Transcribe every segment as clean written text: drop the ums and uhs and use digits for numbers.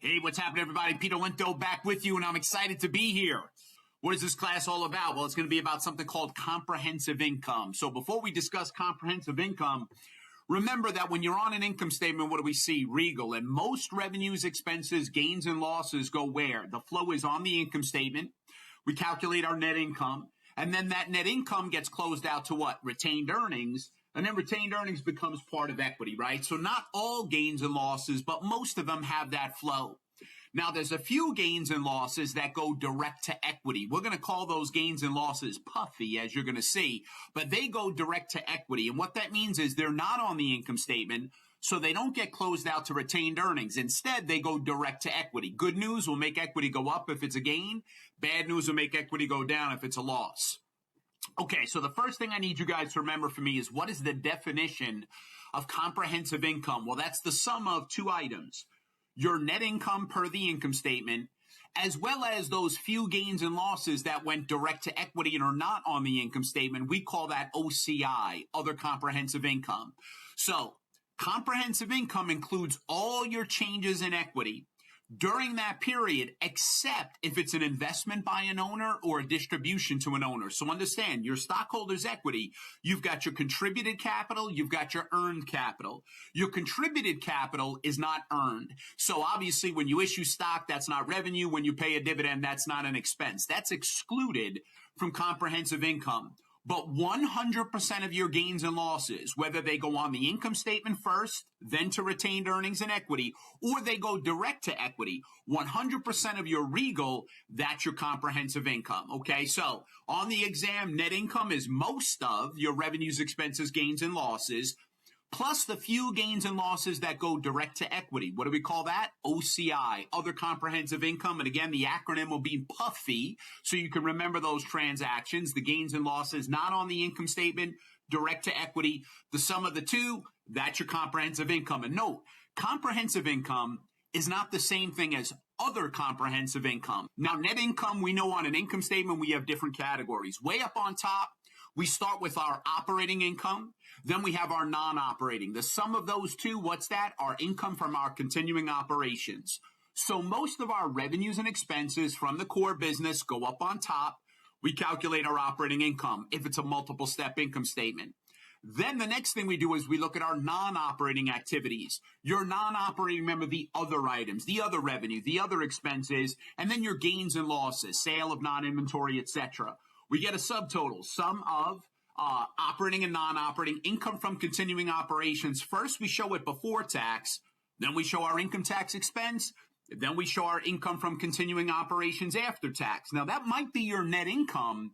Hey, what's happening, everybody? Peter Linto back with you, and I'm excited to be here. What is this class all about? Well, it's going to be about something called comprehensive income. So before we discuss comprehensive income, remember that when you're on an income statement, what do we see? Regal. And most revenues, expenses, gains, and losses go where? The flow is on the income statement. We calculate our net income. And then that net income gets closed out to what? Retained earnings. And then retained earnings becomes part of equity, right? So not all gains and losses, but most of them have that flow. Now, there's a few gains and losses that go direct to equity. We're going to call those gains and losses puffy, as you're going to see, but they go direct to equity. And what that means is they're not on the income statement, so they don't get closed out to retained earnings. Instead, they go direct to equity. Good news will make equity go up if it's a gain. Bad news will make equity go down if it's a loss. Okay, so the first thing I need you guys to remember for me is what is the definition of comprehensive income? Well, that's the sum of two items. Your net income per the income statement, as well as those few gains and losses that went direct to equity and are not on the income statement. We call that OCI, other comprehensive income. So comprehensive income includes all your changes in equity during that period, except if it's an investment by an owner or a distribution to an owner. So understand, your stockholders' equity, you've got your contributed capital, you've got your earned capital. Your contributed capital is not earned. So obviously, when you issue stock, that's not revenue. When you pay a dividend, that's not an expense. That's excluded from comprehensive income. But 100% of your gains and losses, whether they go on the income statement first, then to retained earnings and equity, or they go direct to equity, 100% of your Regal, that's your comprehensive income. Okay, so on the exam, net income is most of your revenues, expenses, gains, and losses, plus the few gains and losses that go direct to equity. What do we call that? OCI, other comprehensive income. And again, the acronym will be PUFFY, so you can remember those transactions, the gains and losses not on the income statement, direct to equity. The sum of the two, that's your comprehensive income. And note, comprehensive income is not the same thing as other comprehensive income. Now, net income, we know on an income statement, we have different categories. Way up on top, we start with our operating income. Then we have our non-operating. The sum of those two, what's that? Our income from our continuing operations. So most of our revenues and expenses from the core business go up on top. We calculate our operating income if it's a multiple step income statement. Then the next thing we do is we look at our non-operating activities. Your non-operating, remember the other items, the other revenue, the other expenses, and then your gains and losses, sale of non-inventory, etc. We get a subtotal, sum of operating and non-operating income from continuing operations. First, we show it before tax. Then we show our income tax expense. Then we show our income from continuing operations after tax. Now, that might be your net income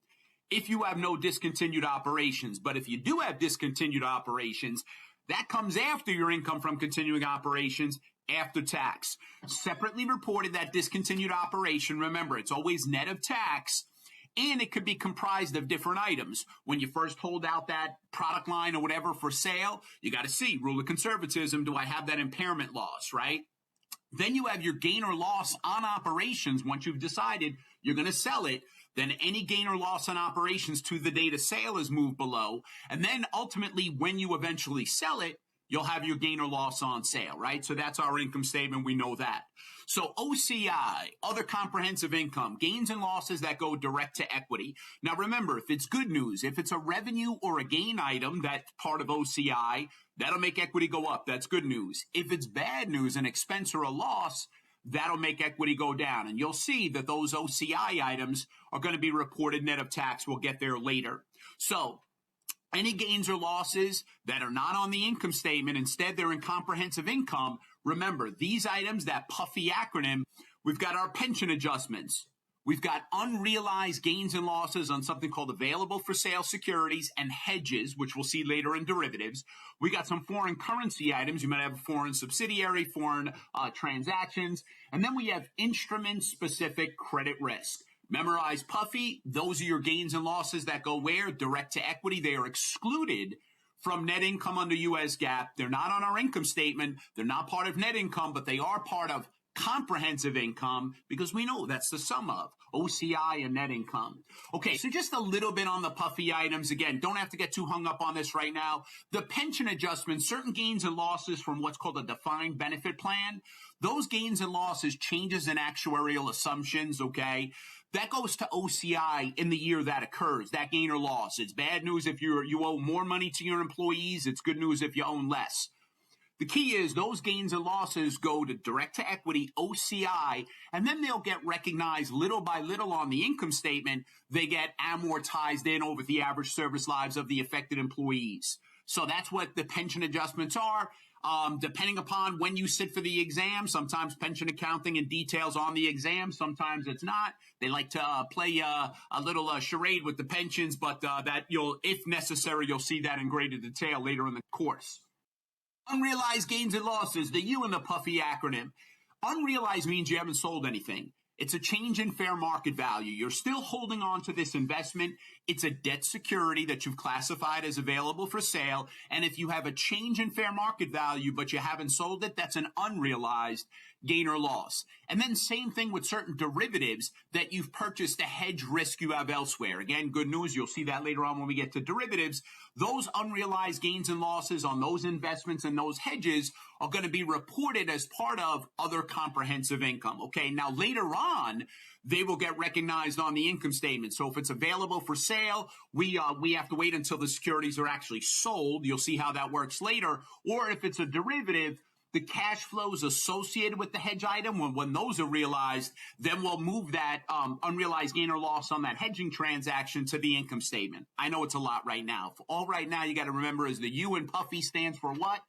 if you have no discontinued operations. But if you do have discontinued operations, that comes after your income from continuing operations after tax. Separately reported, that discontinued operation, remember, it's always net of tax. And it could be comprised of different items. When you first hold out that product line or whatever for sale, you got to see, rule of conservatism, do I have that impairment loss, right? Then you have your gain or loss on operations. Once you've decided you're going to sell it, then any gain or loss on operations to the date of sale is moved below. And then ultimately, when you eventually sell it, you'll have your gain or loss on sale, right? So that's our income statement. We know that. So OCI, other comprehensive income, gains and losses that go direct to equity. Now, remember, if it's good news, if it's a revenue or a gain item that's part of OCI, that'll make equity go up. That's good news. If it's bad news, an expense or a loss, that'll make equity go down. And you'll see that those OCI items are going to be reported net of tax. We'll get there later. So any gains or losses that are not on the income statement, instead they're in comprehensive income. Remember, these items, that puffy acronym, we've got our pension adjustments. We've got unrealized gains and losses on something called available for sale securities and hedges, which we'll see later in derivatives. We got some foreign currency items. You might have a foreign subsidiary, foreign transactions. And then we have instrument-specific credit risk. Memorize puffy. Those are your gains and losses that go where? Direct to equity. They are excluded from net income under U.S. GAAP. They're not on our income statement. They're not part of net income, but they are part of comprehensive income because we know that's the sum of OCI and net income. Okay, so just a little bit on the puffy items. Again, don't have to get too hung up on this right now. The pension adjustment, certain gains and losses from what's called a defined benefit plan, those gains and losses, changes in actuarial assumptions, okay, that goes to OCI in the year that occurs, that gain or loss. It's bad news if you owe more money to your employees. It's good news if you own less. The key is those gains and losses go to direct to equity, OCI, and then they'll get recognized little by little on the income statement. They get amortized in over the average service lives of the affected employees. So that's what the pension adjustments are. Depending upon when you sit for the exam, sometimes pension accounting and details on the exam, sometimes it's not. They like to play a little charade with the pensions, but that if necessary, you'll see that in greater detail later in the course. Unrealized gains and losses, the U in the puffy acronym. Unrealized means you haven't sold anything. It's a change in fair market value. You're still holding on to this investment. It's a debt security that you've classified as available for sale. And if you have a change in fair market value, but you haven't sold it, that's an unrealized gain or loss. And then same thing with certain derivatives that you've purchased to hedge risk you have elsewhere. Again, good news. You'll see that later on when we get to derivatives. Those unrealized gains and losses on those investments and those hedges are going to be reported as part of other comprehensive income. Okay, now later on, they will get recognized on the income statement. So if it's available for sale, we have to wait until the securities are actually sold. You'll see how that works later. Or if it's a derivative, the cash flows associated with the hedge item, when those are realized, then we'll move that unrealized gain or loss on that hedging transaction to the income statement. I know it's a lot right now. All right now, you got to remember is the U in puffy stands for what?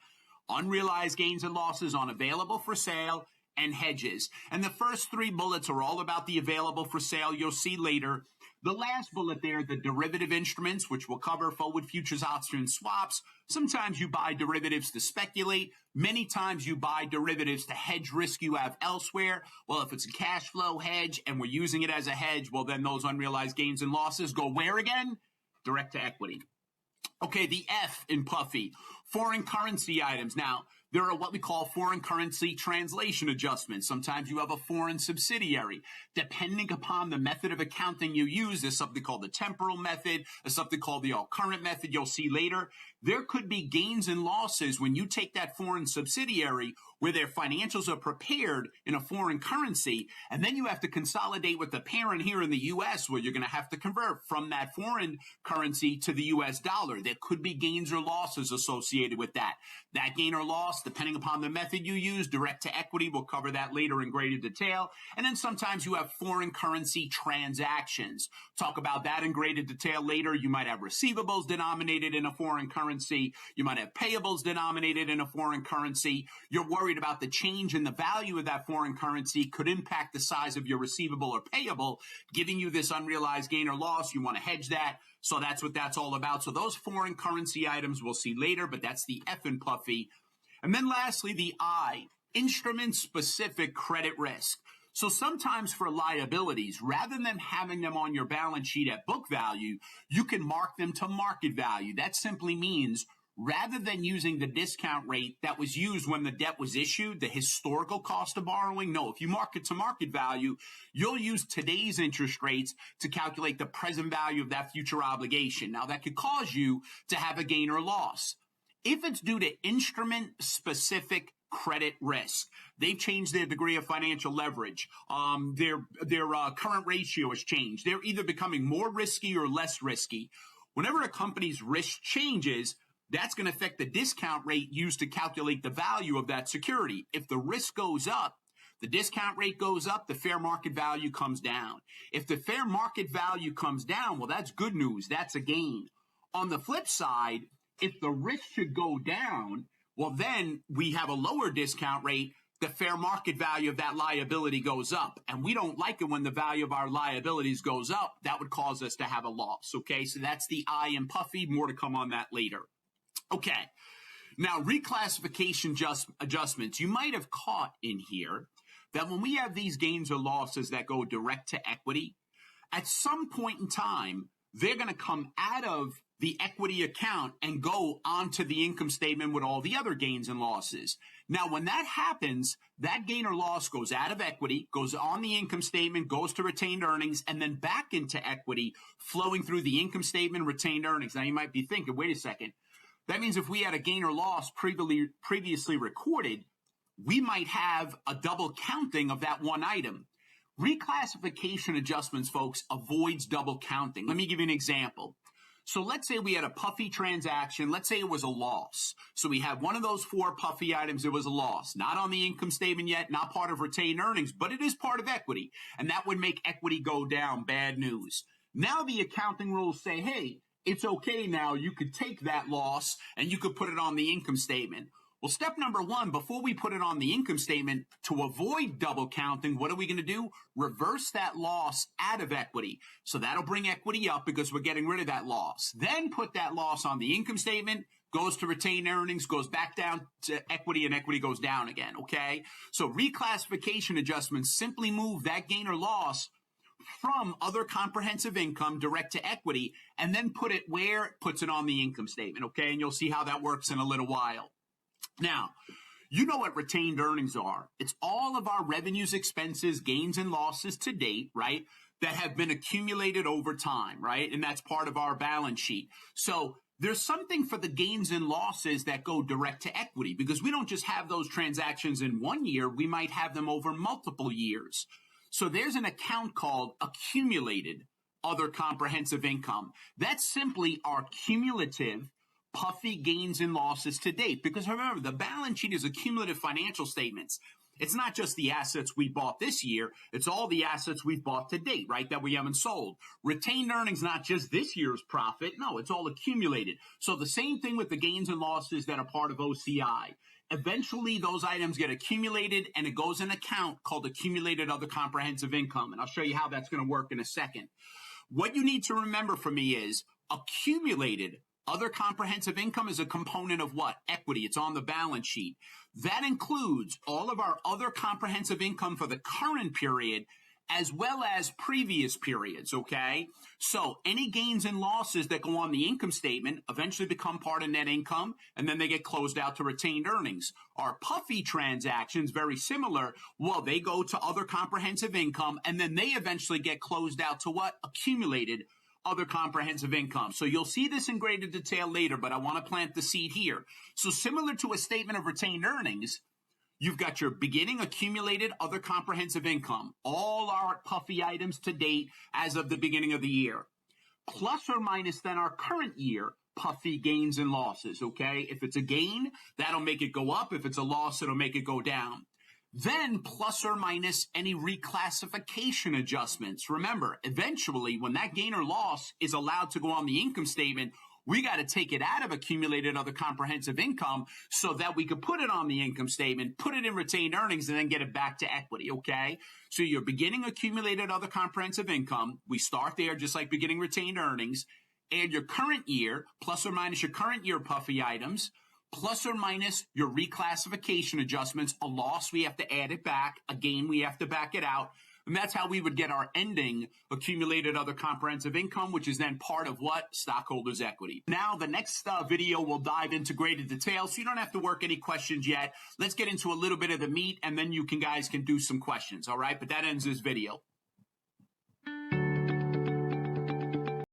Unrealized gains and losses on available for sale and hedges. And the first three bullets are all about the available for sale. You'll see later. The last bullet there, the derivative instruments, which will cover forward futures, options, swaps. Sometimes you buy derivatives to speculate. Many times you buy derivatives to hedge risk you have elsewhere. Well, if it's a cash flow hedge and we're using it as a hedge, well, then those unrealized gains and losses go where again? Direct to equity. Okay, the F in puffy, foreign currency items. Now, there are what we call foreign currency translation adjustments. Sometimes you have a foreign subsidiary. Depending upon the method of accounting you use, there's something called the temporal method, there's something called the all current method you'll see later. There could be gains and losses when you take that foreign subsidiary where their financials are prepared in a foreign currency, and then you have to consolidate with the parent here in the U.S. where you're going to have to convert from that foreign currency to the U.S. dollar. There could be gains or losses associated with that. That gain or loss, depending upon the method you use, direct to equity, we'll cover that later in greater detail. And then sometimes you have foreign currency transactions. Talk about that in greater detail later. You might have receivables denominated in a foreign currency. You might have payables denominated in a foreign currency. You're worried about the change in the value of that foreign currency could impact the size of your receivable or payable, giving you this unrealized gain or loss. You want to hedge that. So that's what that's all about. So those foreign currency items we'll see later, but that's the F in puffy. And then lastly, the I, instrument-specific credit risk. So sometimes for liabilities, rather than having them on your balance sheet at book value, you can mark them to market value. That simply means rather than using the discount rate that was used when the debt was issued, the historical cost of borrowing, no, if you mark it to market value, you'll use today's interest rates to calculate the present value of that future obligation. Now, that could cause you to have a gain or loss. If it's due to instrument-specific credit risk, they've changed their degree of financial leverage. Their current ratio has changed. They're either becoming more risky or less risky. Whenever a company's risk changes, that's going to affect the discount rate used to calculate the value of that security. If the risk goes up, the discount rate goes up, the fair market value comes down. If the fair market value comes down, well, that's good news. That's a gain. On the flip side, if the risk should go down, well, then we have a lower discount rate. The fair market value of that liability goes up. And we don't like it when the value of our liabilities goes up. That would cause us to have a loss. Okay, so that's the I in puffy. More to come on that later. Okay, now reclassification adjustments. You might have caught in here that when we have these gains or losses that go direct to equity, at some point in time, they're going to come out of the equity account and go onto the income statement with all the other gains and losses. Now, when that happens, that gain or loss goes out of equity, goes on the income statement, goes to retained earnings, and then back into equity, flowing through the income statement, retained earnings. Now, you might be thinking, wait a second. That means if we had a gain or loss previously recorded, we might have a double counting of that one item. Reclassification adjustments, folks, avoids double counting. Let me give you an example. So let's say we had a puffy transaction. Let's say it was a loss. So we have one of those 4 puffy items. It was a loss, not on the income statement yet, not part of retained earnings, but it is part of equity. And that would make equity go down. Bad news. Now the accounting rules say, hey, it's okay now. You could take that loss and you could put it on the income statement. Well, step number 1, before we put it on the income statement, to avoid double counting, what are we going to do? Reverse that loss out of equity. So that'll bring equity up because we're getting rid of that loss. Then put that loss on the income statement, goes to retained earnings, goes back down to equity, and equity goes down again, okay? So reclassification adjustments simply move that gain or loss from other comprehensive income direct to equity, and then put it where it puts it on the income statement, okay? And you'll see how that works in a little while. Now, you know what retained earnings are. It's all of our revenues, expenses, gains, and losses to date, right, that have been accumulated over time, right? And that's part of our balance sheet. So there's something for the gains and losses that go direct to equity, because we don't just have those transactions in one year. We might have them over multiple years. So there's an account called accumulated other comprehensive income. That's simply our cumulative puffy gains and losses to date. Because remember, the balance sheet is accumulative financial statements. It's not just the assets we bought this year. It's all the assets we've bought to date, right, that we haven't sold. Retained earnings, not just this year's profit. No, it's all accumulated. So the same thing with the gains and losses that are part of OCI. Eventually, those items get accumulated, and it goes in an account called accumulated other comprehensive income. And I'll show you how that's going to work in a second. What you need to remember from me is accumulated other comprehensive income is a component of what? Equity. It's on the balance sheet. That includes all of our other comprehensive income for the current period as well as previous periods, okay? So any gains and losses that go on the income statement eventually become part of net income, and then they get closed out to retained earnings. Our puffy transactions, very similar, well, they go to other comprehensive income, and then they eventually get closed out to what? Accumulated other comprehensive income. So you'll see this in greater detail later, but I want to plant the seed here. So similar to a statement of retained earnings, you've got your beginning accumulated other comprehensive income, all our puffy items to date as of the beginning of the year, plus or minus then our current year puffy gains and losses, okay? If it's a gain, that'll make it go up. If it's a loss, it'll make it go down. Then plus or minus any reclassification adjustments. Remember, eventually, when that gain or loss is allowed to go on the income statement, we got to take it out of accumulated other comprehensive income so that we could put it on the income statement, put it in retained earnings, and then get it back to equity, okay? So your beginning accumulated other comprehensive income, we start there just like beginning retained earnings, and your current year, plus or minus your current year puffy items, plus or minus your reclassification adjustments. A loss, we have to add it back. A gain, we have to back it out. And that's how we would get our ending accumulated other comprehensive income, which is then part of what? Stockholders' equity. Now, the next video will dive into greater detail, so you don't have to work any questions yet. Let's get into a little bit of the meat, and then you guys can do some questions, all right? But that ends this video.